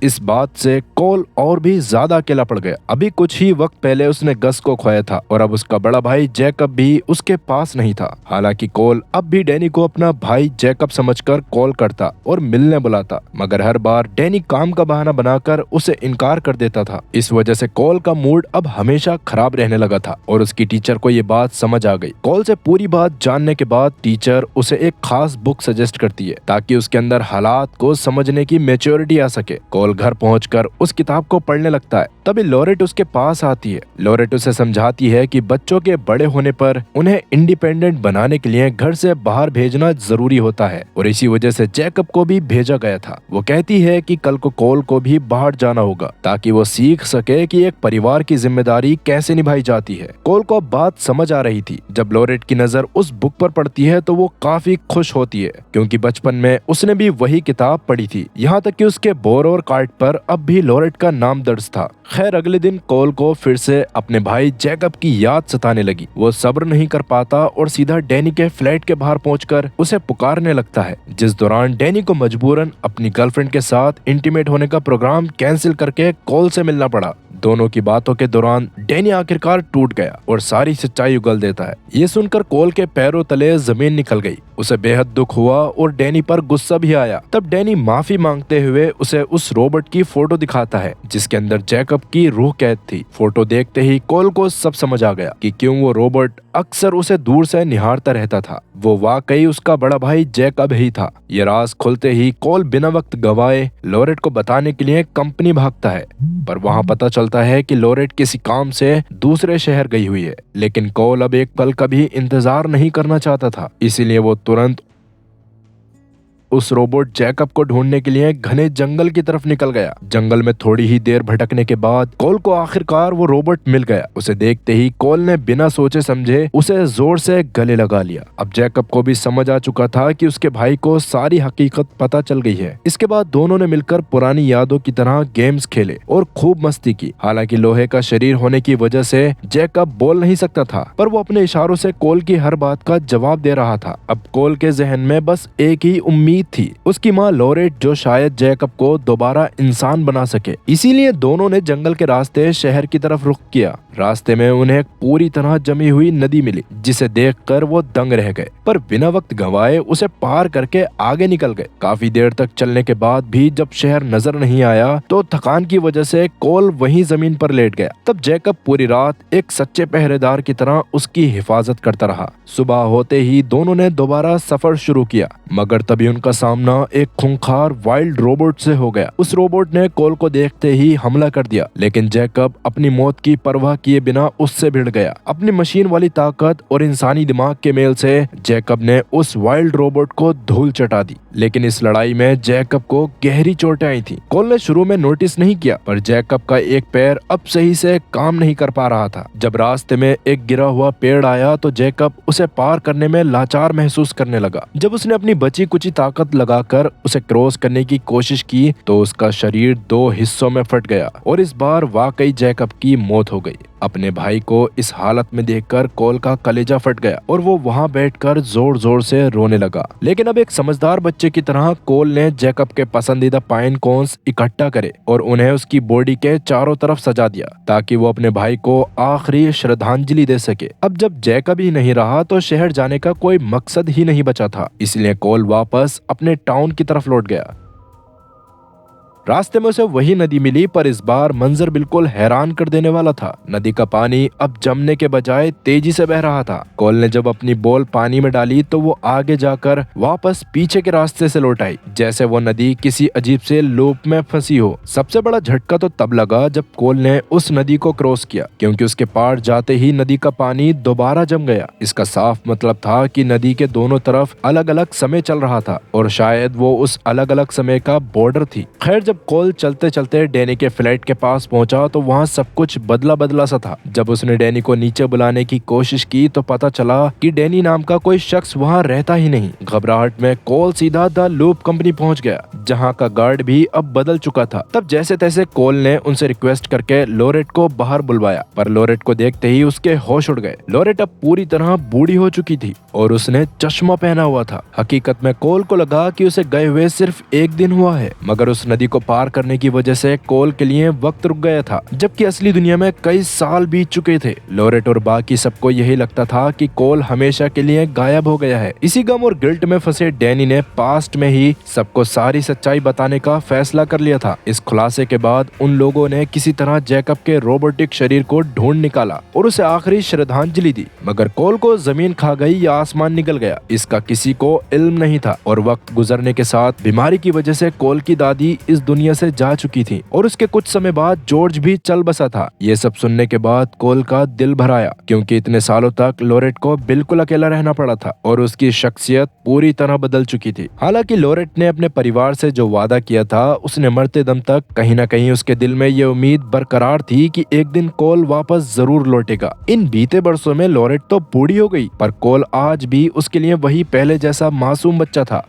इस बात से कोल और भी ज्यादा अकेला पड़ गया। अभी कुछ ही वक्त पहले उसने गस को खोया था और अब उसका बड़ा भाई जैकब भी उसके पास नहीं था। हालांकि कोल अब भी डैनी को अपना भाई जैकब समझकर कॉल करता और मिलने बुलाता, मगर हर बार डैनी काम का बहाना बनाकर उसे इनकार कर देता था। इस वजह से कोल का मूड अब हमेशा खराब रहने लगा था और उसकी टीचर को ये बात समझ आ गई। कोल से पूरी बात जानने के बाद टीचर उसे एक खास बुक सजेस्ट करती है ताकि उसके अंदर हालात को समझने की मैच्योरिटी आ सके। कोल घर पहुंचकर उस किताब को पढ़ने लगता है। तभी लोरेट उसके पास आती है। लोरेट उसे समझाती है कि बच्चों के बड़े होने पर उन्हें इंडिपेंडेंट बनाने के लिए घर से बाहर भेजना जरूरी होता है और इसी वजह से जैकब को भी भेजा गया था। वो कहती है कि कल को कोल को भी बाहर जाना होगा ताकि वो सीख सके कि एक परिवार की जिम्मेदारी कैसे निभाई जाती है। कोल को अब बात समझ आ रही थी। जब लोरेट की नजर उस बुक पर पड़ती है तो वो काफी खुश होती है क्योंकि बचपन में उसने भी वही किताब पढ़ी थी। यहाँ तक कि उसके बोरोर कार्ड पर अब भी लोरेट का नाम दर्ज था। खैर अगले दिन कोल को फिर से अपने भाई जैकब की याद सताने लगी। वो सब्र नहीं कर पाता और सीधा डैनी के फ्लैट के बाहर पहुंचकर उसे पुकारने लगता है, जिस दौरान डैनी को मजबूरन अपनी गर्लफ्रेंड के साथ इंटीमेट होने का प्रोग्राम कैंसिल करके कोल से मिलना पड़ा। दोनों की बातों के दौरान डैनी आखिरकार टूट गया और सारी सच्चाई उगल देता है। ये सुनकर कोल के पैरों तले जमीन निकल गई। उसे बेहद दुख हुआ और डैनी पर गुस्सा भी आया। तब डैनी माफी मांगते हुए उसे उस रोबोट की फोटो दिखाता है जिसके अंदर जैकब की रूह कैद थी। फोटो देखते ही कोल को सब समझ आ गया कि क्यों वो रोबोट अक्सर उसे दूर से निहारता रहता था। वो वाकई उसका बड़ा भाई जैकब ही था। ये राज खुलते ही कोल बिना वक्त गवाए लोरेट को बताने के लिए कंपनी भागता है, पर वहाँ पता चलता है कि लोरेट किसी काम से दूसरे शहर गई हुई है। लेकिन कोल अब एक पल का भी इंतजार नहीं करना चाहता था, इसीलिए वो तुरंत उस रोबोट जैकब को ढूंढने के लिए घने जंगल की तरफ निकल गया। जंगल में थोड़ी ही देर भटकने के बाद कोल को आखिरकार वो रोबोट मिल गया। उसे देखते ही कोल ने बिना सोचे समझे उसे जोर से गले लगा लिया। अब जैकब को भी समझ आ चुका था कि उसके भाई को सारी हकीकत पता चल गई है। इसके बाद दोनों ने मिलकर पुरानी यादों की तरह गेम्स खेले और खूब मस्ती की। हालांकि लोहे का शरीर होने की वजह से जैकब बोल नहीं सकता था, पर वो अपने इशारों से कोल की हर बात का जवाब दे रहा था। अब कोल के जहन में बस एक ही उम्मीद थी, उसकी माँ लोरेट, जो शायद जैकब को दोबारा इंसान बना सके। इसीलिए दोनों ने जंगल के रास्ते शहर की तरफ रुख किया। रास्ते में उन्हें एक पूरी तरह जमी हुई नदी मिली जिसे देखकर वो दंग रह गए, पर बिना वक्त गंवाए उसे पार करके आगे निकल गए। काफी देर तक चलने के बाद भी जब शहर नजर नहीं आया तो थकान की वजह से कोल वहीं जमीन पर लेट गया। तब जैकब पूरी रात एक सच्चे पहरेदार की तरह उसकी हिफाजत करता रहा। सुबह होते ही दोनों ने दोबारा सफर शुरू किया, मगर तभी उनका सामना एक खूंखार वाइल्ड रोबोट से हो गया। उस रोबोट ने कोल को देखते ही हमला कर दिया, लेकिन जैकब अपनी मौत की परवाह किए बिना उससे भिड़ गया। अपनी मशीन वाली ताकत और इंसानी दिमाग के मेल से जैकब ने उस वाइल्ड रोबोट को धूल चटा दी। लेकिन इस लड़ाई में जैकब को गहरी चोटें आई थी। कोल ने शुरू में नोटिस नहीं किया, पर जैकब का एक पैर अब सही से काम नहीं कर पा रहा था। जब रास्ते में एक गिरा हुआ पेड़ आया तो जैकब उसे पार करने में लाचार महसूस करने लगा। जब उसने अपनी बची कुची ताकत लगाकर उसे क्रॉस करने की कोशिश की तो उसका शरीर दो हिस्सों में फट गया और इस बार वाकई जैकब की मौत हो गई। अपने भाई को इस हालत में देखकर कोल का कलेजा फट गया और वो वहां बैठकर जोर जोर से रोने लगा। लेकिन अब एक समझदार बच्चे की तरह कोल ने जैकब के पसंदीदा पाइन कोन्स इकट्ठा करे और उन्हें उसकी बॉडी के चारों तरफ सजा दिया ताकि वो अपने भाई को आखिरी श्रद्धांजलि दे सके। अब जब जैकब ही नहीं रहा तो शहर जाने का कोई मकसद ही नहीं बचा था, इसलिए कोल वापस अपने टाउन की तरफ लौट गया। रास्ते में उसे वही नदी मिली, पर इस बार मंजर बिल्कुल हैरान कर देने वाला था। नदी का पानी अब जमने के बजाय तेजी से बह रहा था। कोल ने जब अपनी बॉल पानी में डाली तो वो आगे जाकर वापस पीछे के रास्ते से लौट आई, जैसे वो नदी किसी अजीब से लूप में फंसी हो। सबसे बड़ा झटका तो तब लगा जब कोल ने उस नदी को क्रॉस किया, क्योंकि उसके पार जाते ही नदी का पानी दोबारा जम गया। इसका साफ मतलब था कि नदी के दोनों तरफ अलग अलग समय चल रहा था और शायद वो उस अलग अलग समय का बॉर्डर थी। खैर जब कोल चलते चलते डैनी के फ्लैट के पास पहुंचा तो वहां सब कुछ बदला बदला सा था। जब उसने डैनी को नीचे बुलाने की कोशिश की तो पता चला कि डैनी नाम का कोई शख्स वहां रहता ही नहीं। घबराहट में कोल सीधा द लूप कंपनी पहुंच गया, जहां का गार्ड भी अब बदल चुका था। तब जैसे तैसे कोल ने उनसे रिक्वेस्ट करके लोरेट को बाहर बुलवाया, पर लोरेट को देखते ही उसके होश उड़ गए। लोरेट अब पूरी तरह बूढ़ी हो चुकी थी और उसने चश्मा पहना हुआ था। हकीकत में कोल को लगा कि उसे गए हुए सिर्फ एक दिन हुआ है, मगर उस नदी को को पार करने की वजह से कोल के लिए वक्त रुक गया था, जबकि असली दुनिया में कई साल बीत चुके थे। लोरेट और बाकी सबको यही लगता था कि कोल हमेशा के लिए गायब हो गया है। इसी गम और गिल्ट में फंसे डैनी ने पास्ट में ही सबको सारी सच्चाई बताने का फैसला कर लिया था। इस खुलासे के बाद उन लोगों ने किसी तरह जैकब के रोबोटिक शरीर को ढूंढ निकाला और उसे आखिरी श्रद्धांजलि दी, मगर कोल को जमीन खा गई या आसमान निकल गया, इसका किसी को इल्म नहीं था। और वक्त गुजरने के साथ बीमारी की वजह से कोल की दादी इस दुनिया से जा चुकी थी और उसके कुछ समय बाद जॉर्ज भी चल बसा था। ये सब सुनने के बाद कोल का दिल भर आया, क्योंकि इतने सालों तक लोरेट को बिल्कुल अकेला रहना पड़ा था और उसकी शख्सियत पूरी तरह बदल चुकी थी। हालांकि लोरेट ने अपने परिवार से जो वादा किया था, उसने मरते दम तक कहीं ना कहीं उसके दिल में ये उम्मीद बरकरार थी कि एक दिन कोल वापस जरूर लौटेगा। इन बीते बरसों में लोरेट तो बूढ़ी हो गई, पर कोल आज भी उसके लिए वही पहले जैसा मासूम बच्चा था।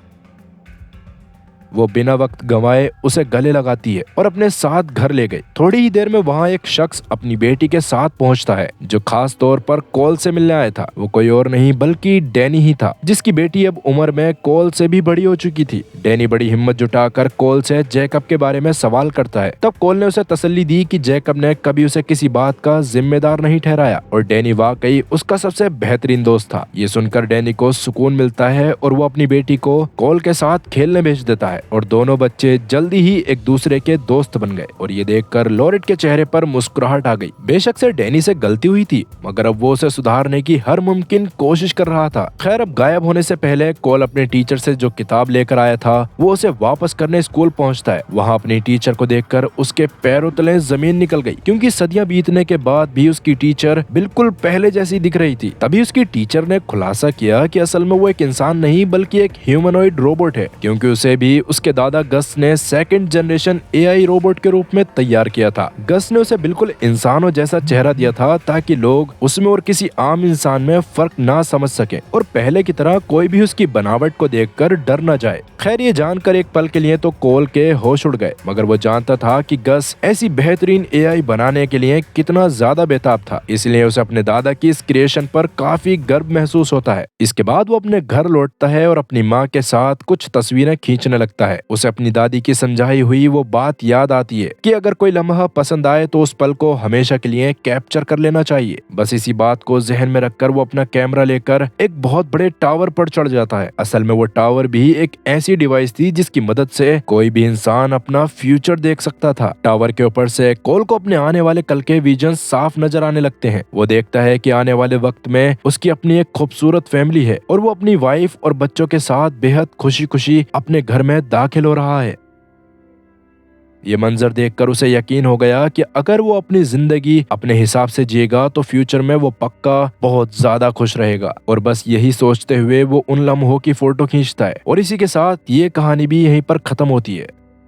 वो बिना वक्त गंवाए उसे गले लगाती है और अपने साथ घर ले गई। थोड़ी ही देर में वहाँ एक शख्स अपनी बेटी के साथ पहुँचता है, जो खास तौर पर कोल से मिलने आया था। वो कोई और नहीं बल्कि डैनी ही था, जिसकी बेटी अब उम्र में कोल से भी बड़ी हो चुकी थी। डैनी बड़ी हिम्मत जुटाकर कोल से जैकब के बारे में सवाल करता है। तब कोल ने उसे तसल्ली दी कि जैकब ने कभी उसे किसी बात का जिम्मेदार नहीं ठहराया और डैनी वाकई उसका सबसे बेहतरीन दोस्त था। ये सुनकर डैनी को सुकून मिलता है और वो अपनी बेटी को कोल के साथ खेलने भेज देता है और दोनों बच्चे जल्दी ही एक दूसरे के दोस्त बन गए। और ये देखकर लोरेट के चेहरे पर मुस्कुराहट आ गई। बेशक से डैनी से गलती हुई थी, मगर अब वो उसे सुधारने की हर मुमकिन कोशिश कर रहा था। खैर, अब गायब होने से पहले कोल अपने टीचर से जो किताब लेकर आया था वो उसे वापस करने स्कूल पहुंचता है। वहाँ अपनी टीचर को देखकर उसके पैरों तले जमीन निकल गई, क्योंकि सदियां बीतने के बाद भी उसकी टीचर बिल्कुल पहले जैसी दिख रही थी। तभी उसकी टीचर ने खुलासा किया कि असल में वो एक इंसान नहीं बल्कि एक ह्यूमनॉइड रोबोट है, क्योंकि उसे भी उसके दादा गस ने सेकंड जनरेशन एआई रोबोट के रूप में तैयार किया था। गस ने उसे बिल्कुल इंसानों जैसा चेहरा दिया था ताकि लोग उसमें और किसी आम इंसान में फर्क ना समझ सके और पहले की तरह कोई भी उसकी बनावट को देखकर डर न जाए। खैर, ये जानकर एक पल के लिए तो कोल के होश उड़ गए, मगर वो जानता था कि गस ऐसी बेहतरीन एआई बनाने के लिए कितना ज्यादा बेताब था, इसलिए उसे अपने दादा की इस क्रिएशन पर काफी गर्व महसूस होता है। इसके बाद वो अपने घर लौटता है और अपनी माँ के साथ कुछ तस्वीरें खींचने लगता है। उसे अपनी दादी की समझाई हुई वो बात याद आती है कि अगर कोई लम्हा पसंद आए तो उस पल को हमेशा के लिए कैप्चर कर लेना चाहिए। बस इसी बात को जहन में रखकर वो अपना कैमरा लेकर एक बहुत बड़े टावर पर चढ़ जाता है। असल में वो टावर भी एक ऐसी डिवाइस थी जिसकी मदद से कोई भी इंसान अपना फ्यूचर देख सकता था। टावर के ऊपर से कोल को अपने आने वाले कल के विजन साफ नजर आने लगते हैं। वो देखता है कि आने वाले वक्त में उसकी अपनी एक खूबसूरत फैमिली है और वो अपनी वाइफ और बच्चों के साथ बेहद खुशी खुशी अपने घर में दाखिल हो रहा है। ये मंजर देखकर उसे यकीन हो गया कि अगर वो अपनी जिंदगी अपने हिसाब से जिएगा तो फ्यूचर में वो पक्का बहुत ज्यादा खुश रहेगा। और बस यही सोचते हुए वो उन लम्हों की फोटो खींचता है और इसी के साथ ये कहानी भी यहीं पर खत्म होती है।